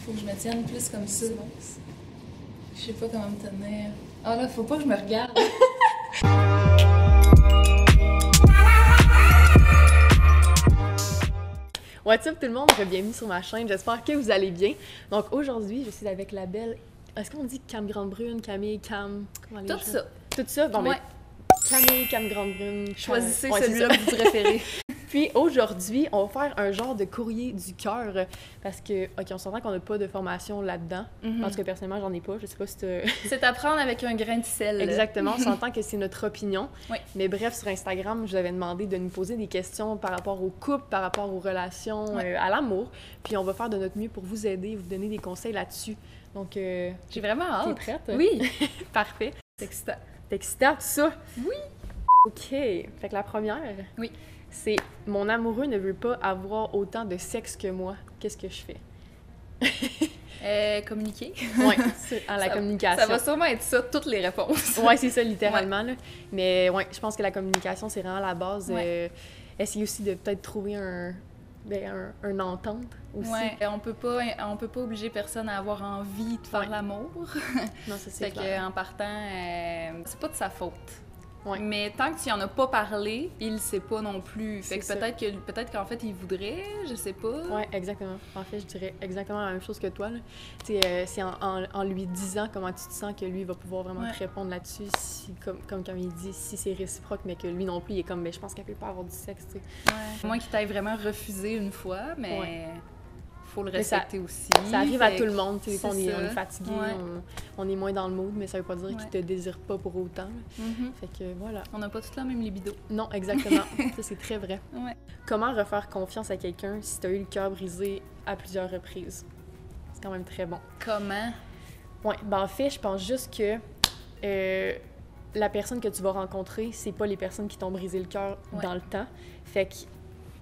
Faut que je me tienne plus comme ça. Je sais pas comment me tenir. Ah là, faut pas que je me regarde. What's up tout le monde, bienvenue sur ma chaîne, j'espère que vous allez bien. Donc aujourd'hui, je suis avec la belle, est-ce qu'on dit Cam Grande Brune, Camille, Cam... Tout ça. Tout ça? Bon, Ouais. ben, Camille, Cam Grande Brune... Choisissez ouais, celui-là que vous préférez. Puis aujourd'hui, on va faire un genre de courrier du cœur parce que, OK, on s'entend qu'on n'a pas de formation là-dedans. En tout cas, personnellement, j'en ai pas. Je sais pas si C'est à prendre avec un grain de sel. Exactement, on s'entend que c'est notre opinion. Oui. Mais bref, sur Instagram, je vous avais demandé de nous poser des questions par rapport au couple, par rapport aux relations, à l'amour. Puis on va faire de notre mieux pour vous aider, vous donner des conseils là-dessus. Donc, j'ai vraiment hâte. T'es prête? Oui. Parfait. C'est excitant. T'es excitée, ça? Oui. OK. Fait que la première, oui, c'est « Mon amoureux ne veut pas avoir autant de sexe que moi. Qu'est-ce que je fais? » Communiquer. Oui, à la communication. Ça va sûrement être ça, toutes les réponses. Oui, c'est ça, littéralement. Là. Mais oui, je pense que la communication, c'est vraiment la base. Essayer aussi de peut-être trouver une entente aussi. Oui, on peut pas obliger personne à avoir envie de faire l'amour. Non, ça c'est clair. En partant, c'est pas de sa faute. Ouais. Mais tant que tu en as pas parlé, il le sait pas non plus. Fait C'est que peut-être qu'en fait il voudrait, je sais pas. Oui, exactement. En fait, je dirais exactement la même chose que toi. C'est en lui disant comment tu te sens que lui va pouvoir vraiment te répondre là-dessus, si, comme il dit, si c'est réciproque, mais que lui non plus, il est comme, mais je pense qu'elle peut pas avoir du sexe, tu sais. Ouais. Moi qui t'aille vraiment refusé une fois, mais faut le respecter aussi. Ça arrive à tout le monde, tu sais, on est fatigué, on est moins dans le mood, mais ça veut pas dire qu'il te désire pas pour autant. Fait que voilà. On n'a pas tout la même libido. Non, exactement. Ça, c'est très vrai. Ouais. Comment refaire confiance à quelqu'un si tu as eu le cœur brisé à plusieurs reprises? C'est quand même très bon. Comment? Oui, ben en fait, je pense juste que la personne que tu vas rencontrer, c'est pas les personnes qui t'ont brisé le cœur dans le temps. Fait que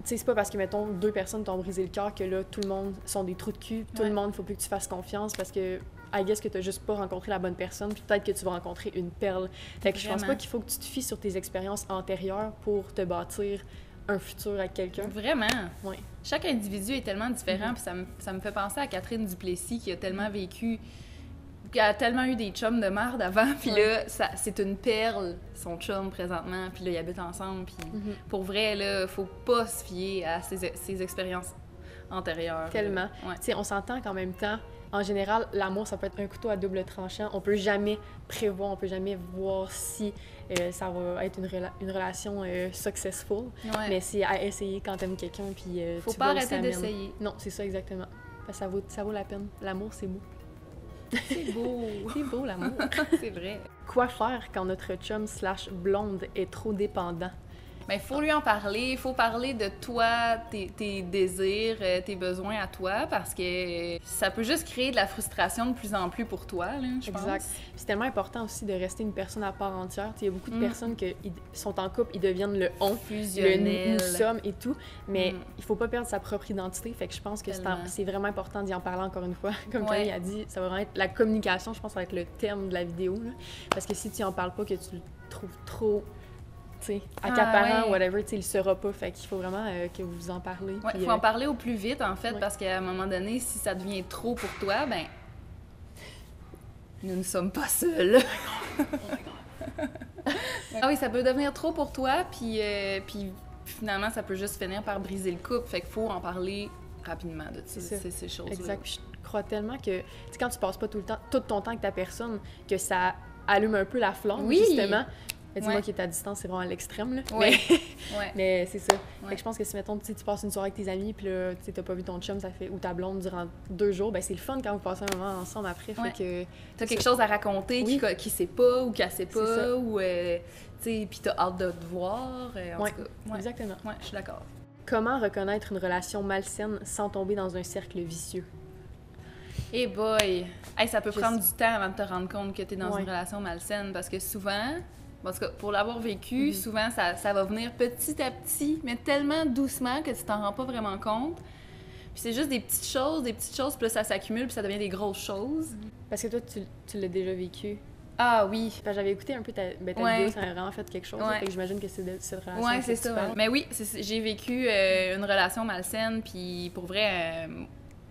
tu sais, c'est pas parce que, mettons, 2 personnes t'ont brisé le cœur que là, tout le monde sont des trous de cul. Tout le monde, faut plus que tu fasses confiance parce que, I guess que t'as juste pas rencontré la bonne personne, puis peut-être que tu vas rencontrer une perle. Fait que je pense pas qu'il faut que tu te fies sur tes expériences antérieures pour te bâtir un futur avec quelqu'un. Vraiment? Oui. Chaque individu est tellement différent, puis ça me fait penser à Catherine Duplessis qui a tellement vécu, qui a tellement eu des chums de marde avant, puis là, c'est une perle, son chum, présentement, puis là, ils habitent ensemble, puis pour vrai, là, faut pas se fier à ses expériences antérieures. Tellement. Tu sais, on s'entend qu'en même temps, en général, l'amour, ça peut être un couteau à double tranchant. On peut jamais prévoir, on peut jamais voir si ça va être une relation successful, mais c'est à essayer quand t'aimes quelqu'un, puis faut tu pas vois arrêter d'essayer. Non, c'est ça, exactement. Parce que ça vaut la peine. L'amour, c'est beau. C'est beau! C'est beau, l'amour! C'est vrai! Quoi faire quand notre chum/blonde est trop dépendant? Bien, il faut lui en parler. Il faut parler de toi, tes désirs, tes besoins à toi, parce que ça peut juste créer de la frustration de plus en plus pour toi, là, je pense. Exact. C'est tellement important aussi de rester une personne à part entière. Il y a beaucoup de personnes qui sont en couple, ils deviennent le « on », le « nous sommes » et tout, mais il faut pas perdre sa propre identité. Fait que je pense que c'est vraiment important d'y en parler encore une fois. Comme Camille a dit, ça va vraiment être la communication, je pense, ça va être le thème de la vidéo. Là. Parce que si tu en parles pas, que tu le trouves trop... accaparant, whatever, il ne sera pas. Fait qu'il faut vraiment que vous en parlez. Il faut en parler au plus vite, en fait, parce qu'à un moment donné, si ça devient trop pour toi, ben nous ne sommes pas seuls. Ah oui, ça peut devenir trop pour toi, puis finalement, ça peut juste finir par briser le couple. Fait qu'il faut en parler rapidement de ces choses-là. Exact. Puis je crois tellement que, quand tu passes pas tout ton temps avec ta personne, que ça allume un peu la flamme, justement. Mais dis-moi qui est à distance, c'est vraiment à l'extrême, là. Mais c'est ça. Fait que je pense que si, mettons, tu passes une soirée avec tes amis, puis là, tu t'as pas vu ton chum ou ta blonde durant 2 jours, ben c'est le fun quand vous passez un moment ensemble après. Fait que... T'as quelque chose à raconter qui sait pas ou qu'elle sait pas, ou, tu sais, puis t'as hâte de te voir. En tout cas, exactement. Ouais, je suis d'accord. Comment reconnaître une relation malsaine sans tomber dans un cercle vicieux? Eh boy! Hey, ça peut prendre du temps avant de te rendre compte que t'es dans une relation malsaine, parce que souvent... En tout cas, pour l'avoir vécu, souvent, ça va venir petit à petit, mais tellement doucement que tu t'en rends pas vraiment compte. Puis c'est juste des petites choses, puis là, ça s'accumule, puis ça devient des grosses choses. Parce que toi, tu l'as déjà vécu. Ah oui! J'avais écouté un peu ta vidéo, ça a vraiment fait quelque chose. Fait que j'imagine que c'est de cette relation. Ouais, c'est ça. Mais oui, j'ai vécu une relation malsaine, puis pour vrai...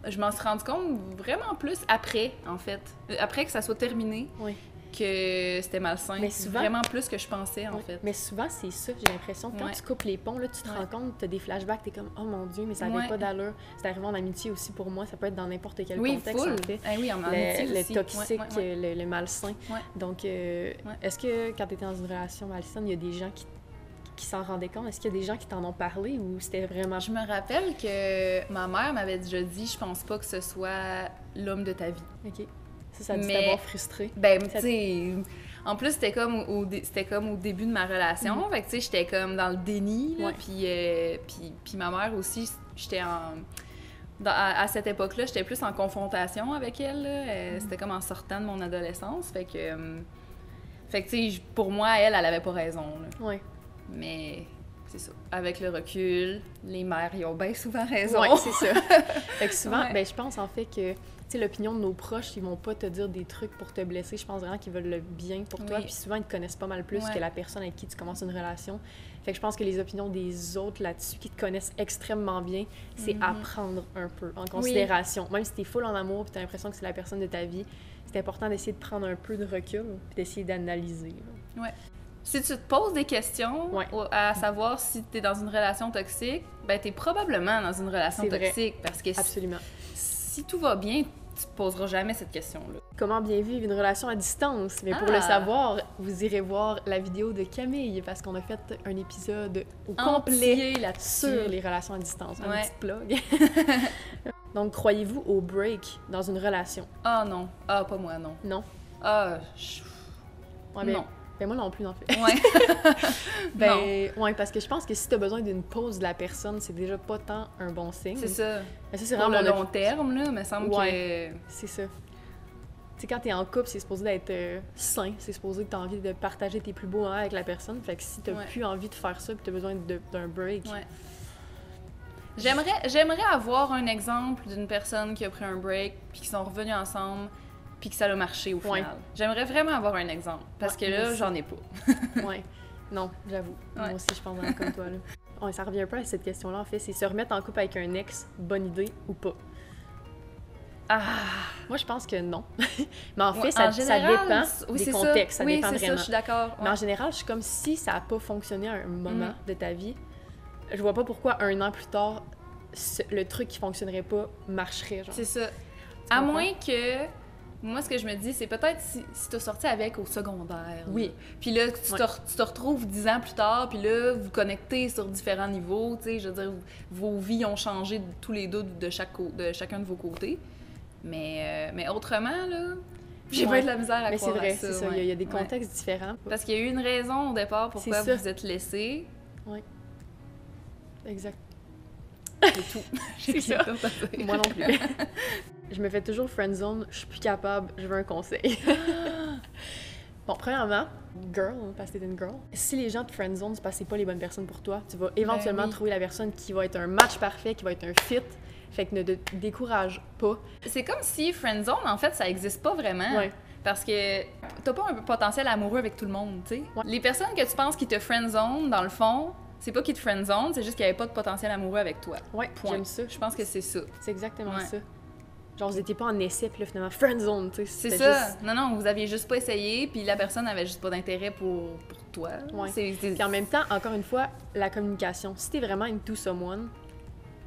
je m'en suis rendu compte vraiment plus après, en fait. Après que ça soit terminé, Oui. que c'était malsain. Mais souvent- Vraiment plus que je pensais, en Oui. fait. Mais souvent, c'est ça, j'ai l'impression. Quand Ouais. tu coupes les ponts, là, tu te rends compte, tu as des flashbacks, tu es comme « Oh mon Dieu, mais ça n'avait Ouais. pas d'allure. » C'est arrivé en amitié aussi pour moi, ça peut être dans n'importe quel Oui, contexte, full. en fait. Eh oui, en amitié Le aussi. toxique, Ouais. le malsain. Ouais. Donc, est-ce que quand tu étais dans une relation malsaine, il y a des gens qui s'en rendaient compte? Est-ce qu'il y a des gens qui t'en ont parlé ou c'était vraiment... Je me rappelle que ma mère m'avait déjà dit, je pense pas que ce soit l'homme de ta vie. OK. Ça a dû Mais- t'avoir frustré. Ben, Ça- tu sais, en plus, c'était comme au début de ma relation. Fait que, tu sais, j'étais comme dans le déni, là. Ouais. Puis ma mère aussi, j'étais à cette époque-là, j'étais plus en confrontation avec elle, là. C'était comme en sortant de mon adolescence. Fait que tu sais, pour moi, elle avait pas raison, là. Ouais. Mais c'est ça. Avec le recul, les mères, ils ont bien souvent raison. Ouais, c'est ça. Fait que souvent, Ouais. ben, je pense en fait que, tu sais, l'opinion de nos proches, ils vont pas te dire des trucs pour te blesser. Je pense vraiment qu'ils veulent le bien pour toi. Oui. Puis souvent, ils te connaissent pas mal plus Ouais. que la personne avec qui tu commences une relation. Fait que je pense que les opinions des autres là-dessus, qui te connaissent extrêmement bien, c'est à prendre un peu en considération. Même si t'es full en amour puis t'as l'impression que c'est la personne de ta vie, c'est important d'essayer de prendre un peu de recul puis d'essayer d'analyser. Là. Ouais. Si tu te poses des questions Ouais. à savoir si tu es dans une relation toxique, ben tu es probablement dans une relation C'est vrai. toxique parce que Absolument. si tout va bien, tu te poseras jamais cette question-là. Comment bien vivre une relation à distance? Mais pour le savoir, vous irez voir la vidéo de Camille parce qu'on a fait un épisode au complet Entier là-dessus. sur les relations à distance. Un Ouais. petit plug. Donc, croyez-vous au break dans une relation? Ah non. Ah, pas moi, non. Non? Ah, Ouais, ben, non. ben moi non plus, en fait. Ouais. Ben, ouais, parce que je pense que si t'as besoin d'une pause de la personne, c'est déjà pas tant un bon signe. C'est ça. Mais ça, c'est Pour vraiment le mon long terme, là, me semble Ouais. C'est ça. Tu sais, quand t'es en couple, c'est supposé d'être sain. C'est supposé que t'as envie de partager tes plus beaux moments avec la personne. Fait que si t'as Ouais. plus envie de faire ça, puis t'as besoin d'un break, que... Ouais. J'aimerais avoir un exemple d'une personne qui a pris un break, puis qui sont revenus ensemble, puis que ça a marché au final. Ouais. J'aimerais vraiment avoir un exemple, parce que moi là, aussi. j'en ai pas. ouais. Non, j'avoue. Ouais. Moi aussi, je pense vraiment comme toi, là. Ouais, ça revient un peu à cette question-là, en fait. C'est se remettre en couple avec un ex, bonne idée ou pas? Ah! Moi, je pense que non. Mais en fait, Ouais, ça, en ça général, dépend oui, des c'est contextes. Ça oui, dépend c'est vraiment. ça, je suis d'accord. Mais en général, je suis comme si ça n'a pas fonctionné à un moment de ta vie. Je vois pas pourquoi un an plus tard, le truc qui fonctionnerait pas marcherait. Genre. C'est ça. Tu À comprends? moins que... Moi, ce que je me dis, c'est peut-être si t'as sorti avec au secondaire. Oui. là. Puis là, tu te retrouves 10 ans plus tard, puis là, vous connectez sur différents niveaux, tu sais, je veux dire, vos vies ont changé tous les deux de chacun de vos côtés. Mais autrement, là, j'ai pas eu de la misère à Mais c'est croire vrai, à ça. c'est ça. ouais. Il y a des Ouais. contextes différents. Parce qu'il y a eu une raison au départ pourquoi C'est ça. vous vous êtes laissés. Exact. C'est tout. C'est ça. Rien d'autre à dire. Moi non plus. Je me fais toujours friendzone, je suis plus capable, je veux un conseil. Bon, premièrement, girl, parce que t'es une girl. Si les gens te friendzone, c'est parce que c'est pas les bonnes personnes pour toi. Tu vas éventuellement Ben oui. trouver la personne qui va être un match parfait, qui va être un fit. Fait que ne te décourage pas. C'est comme si friendzone, en fait, ça existe pas vraiment. Ouais. Parce que t'as pas un potentiel amoureux avec tout le monde, tu sais. Ouais. Les personnes que tu penses qui te friendzone, dans le fond, c'est pas qu'ils te friendzone, c'est juste qu'il y avait pas de potentiel amoureux avec toi. Ouais, Point. j'aime ça. Je pense que c'est ça. C'est exactement Ouais. ça. Genre, vous étiez pas en essai, puis là, finalement, friendzone, tu sais. C'est c'était ça. juste- Non, non, vous aviez juste pas essayé, puis la personne avait juste pas d'intérêt pour toi. Ouais. C'est... Puis en même temps, encore une fois, la communication. Si t'es vraiment into someone,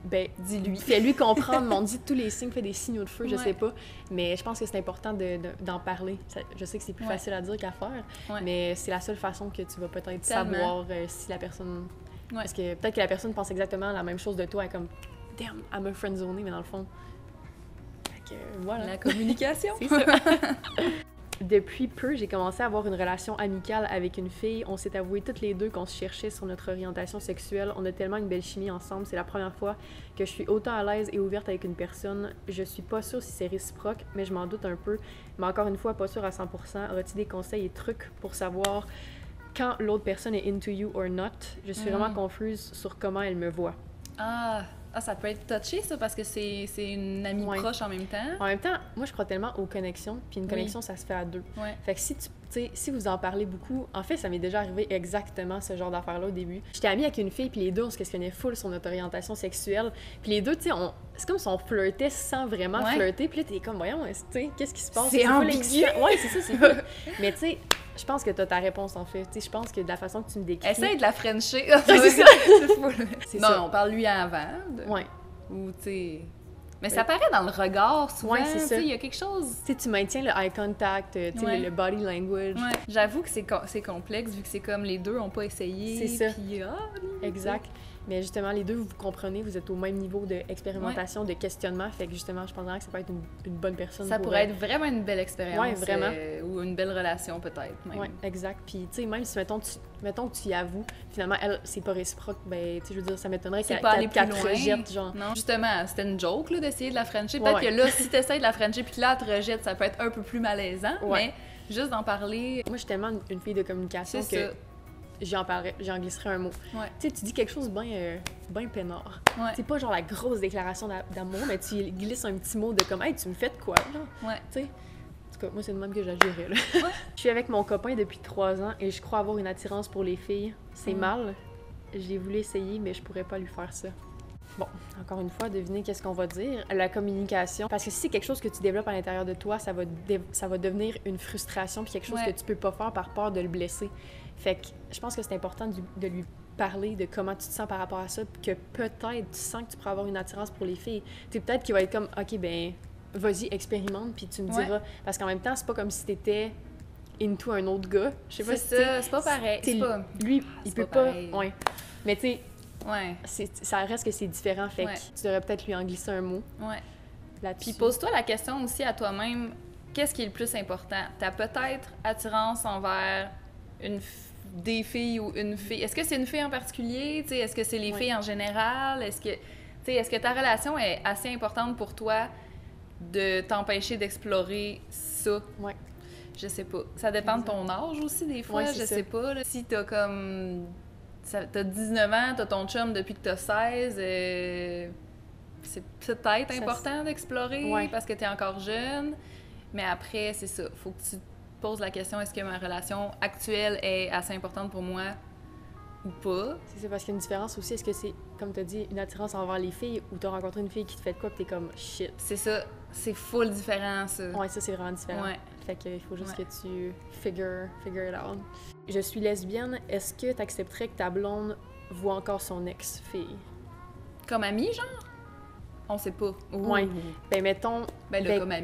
ben, Dis-lui. fais-lui comprendre, on dit tous les signes, fais des signaux de feu, je Ouais. sais pas. Mais je pense que c'est important d'en parler. Je sais que c'est plus Ouais. facile à dire qu'à faire, Ouais. mais c'est la seule façon que tu vas peut-être Tellement. savoir si la personne... Ouais. Parce que peut-être que la personne pense exactement la même chose de toi, elle est comme « Damn, elle me friendzonée », mais dans le fond... Fait que, voilà. La communication. C'est ça. Depuis peu, j'ai commencé à avoir une relation amicale avec une fille. On s'est avoué toutes les deux qu'on se cherchait sur notre orientation sexuelle. On a tellement une belle chimie ensemble. C'est la première fois que je suis autant à l'aise et ouverte avec une personne. Je suis pas sûre si c'est réciproque, mais je m'en doute un peu. Mais encore une fois, pas sûre à 100%. Auras-tu des conseils et trucs pour savoir quand l'autre personne est into you or not? Je suis vraiment confuse sur comment elle me voit. Ah, Ah, ça peut être touché, ça, parce que c'est une amie proche en même temps. En même temps, moi, je crois tellement aux connexions, puis une connexion, ça se fait à deux. Fait que si vous en parlez beaucoup... En fait, ça m'est déjà arrivé exactement ce genre d'affaire-là au début. J'étais amie avec une fille, puis les deux, on se questionnait full sur notre orientation sexuelle. Puis les deux, tu sais, c'est comme si on flirtait sans vraiment flirter. Puis là, t'es comme, voyons, tu sais, qu'est-ce qui se passe? C'est ambigu! Ouais, c'est ça, c'est cool. Mais tu sais, je pense que t'as ta réponse, en fait. Tu sais, je pense que de la façon que tu me décris... Essaye de la frencher. C'est ça! C'est ça. Non, on parle lui avant. Ouais. Ou, tu sais... Mais ça paraît dans le regard, souvent, c'est ça. Il y a quelque chose... Tu sais, tu maintiens le eye contact, tu sais, le body language. Ouais. J'avoue que c'est complexe, vu que c'est comme les deux n'ont pas essayé. C'est ça. Puis, exact. Mais justement, les deux, vous comprenez, vous êtes au même niveau d'expérimentation, de questionnement. Fait que justement, je pense vraiment que ça peut être une bonne personne. Ça pourrait être vraiment une belle expérience. Ouais, vraiment. Ou une belle relation, peut-être. Oui, exact. Puis, tu sais, même si, mettons que tu y avoues, finalement, elle, c'est pas réciproque, ben, tu sais, je veux dire, ça m'étonnerait qu'elle te rejette, genre. Non, justement, c'était une joke, là, d'essayer de la frencher. Peut-être que là, si t'essayes de la frencher puis que là, elle te rejette, ça peut être un peu plus malaisant. Mais juste d'en parler... Moi, je suis tellement une fille de communication que... j'en glisserais un mot. Tu sais, tu dis quelque chose bien peinard. C'est pas genre la grosse déclaration d'amour, mais tu glisses un petit mot de comme « Hey, tu me fais de quoi? » Tu sais? En tout cas, moi, c'est de même que j'agirais, là. Je suis avec mon copain depuis 3 ans et je crois avoir une attirance pour les filles. C'est mal. J'ai voulu essayer, mais je pourrais pas lui faire ça. Bon, encore une fois, devinez qu'est-ce qu'on va dire. La communication. Parce que si c'est quelque chose que tu développes à l'intérieur de toi, ça va devenir une frustration puis quelque chose que tu peux pas faire par peur de le blesser. Fait que je pense que c'est important de lui parler de comment tu te sens par rapport à ça, que peut-être tu sens que tu pourrais avoir une attirance pour les filles. Tu sais, peut-être qu'il va être comme, OK, ben vas-y, expérimente, puis tu me diras. Parce qu'en même temps, c'est pas comme si t'étais into un autre gars. Je sais pas si c'est pas pareil. Lui, il peut pas... Ouais. Mais tu sais, ouais. Ça reste que c'est différent, fait que tu devrais peut-être lui en glisser un mot. Ouais. Là-dessus. Puis pose-toi la question aussi à toi-même, qu'est-ce qui est le plus important? T'as peut-être attirance envers des filles ou une fille. Est-ce que c'est une fille en particulier? T'sais, est-ce que c'est les filles en général? Est-ce que ta relation est assez importante pour toi de t'empêcher d'explorer ça? Ouais. Je sais pas. Ça dépend de ton âge aussi, des fois. Je sais pas. Là. Si t'as comme... T'as 19 ans, t'as ton chum depuis que t'as 16, c'est peut-être important d'explorer parce que t'es encore jeune. Mais après, c'est ça. Faut que tu te poses la question, est-ce que ma relation actuelle est assez importante pour moi ou pas? C'est ça, parce qu'il y a une différence aussi. Est-ce que c'est, comme t'as dit, une attirance envers les filles ou t'as rencontré une fille qui te fait de quoi pis t'es comme shit? C'est ça. C'est full différent, ça. Ouais, ça, c'est vraiment différent. Ouais. Fait qu'il faut juste que tu figure it out. Je suis lesbienne. Est-ce que t'accepterais que ta blonde voit encore son ex-fille? Comme amie, genre? On sait pas. Ouais. Ben, mettons...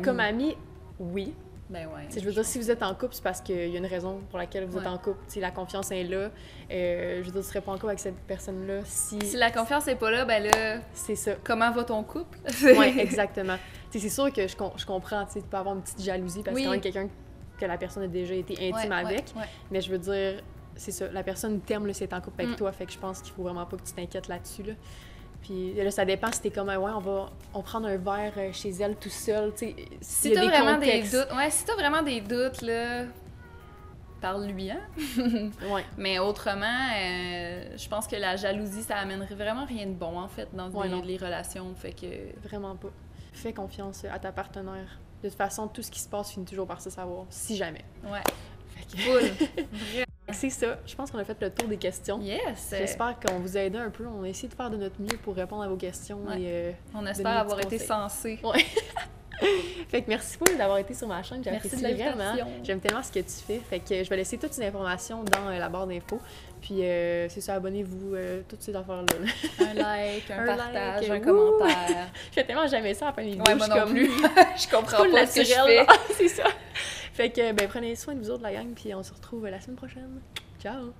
comme amie, oui. Ben ouais. Je veux dire, si vous êtes en couple, c'est parce qu'il y a une raison pour laquelle vous êtes en couple. T'sais, la confiance est là. Je veux dire, tu serais pas en couple avec cette personne-là si la confiance est pas là, ben là... C'est ça. Comment va ton couple? Oui, exactement. C'est sûr que je comprends, tu peux avoir une petite jalousie parce que c'est quand même quelqu'un que la personne a déjà été intime avec. Mais je veux dire, c'est ça, la personne t'aime, là, c'est en couple avec toi, fait que je pense qu'il faut vraiment pas que tu t'inquiètes là-dessus, là. Puis là, ça dépend si t'es comme, on prend un verre chez elle tout seul, tu sais. Si t'as vraiment des doutes, si t'as vraiment des doutes, là, parle-lui, hein? Ouais. Mais autrement, je pense que la jalousie, ça amènerait vraiment rien de bon, en fait, dans les relations, fait que... Vraiment pas. Fais confiance à ta partenaire. De toute façon, tout ce qui se passe finit toujours par se savoir, si jamais. Ouais. Fait que... Cool. C'est ça. Je pense qu'on a fait le tour des questions. Yes! J'espère qu'on vous a aidé un peu. On a essayé de faire de notre mieux pour répondre à vos questions. Et, on espère avoir été sensés. Ouais. Fait que merci beaucoup d'avoir été sur ma chaîne. J'apprécie vraiment. J'aime tellement ce que tu fais. Fait que je vais laisser toutes ces informations dans la barre d'infos. Puis c'est ça, abonnez-vous, toutes ces affaires-là. Un like, un partage, un commentaire. Je fais tellement jamais ça à la fin des vidéos. Ouais, moi non plus. Je comprends pas ce que je fais. C'est ça. Fait que prenez soin de vous autres, la gang, puis on se retrouve la semaine prochaine. Ciao!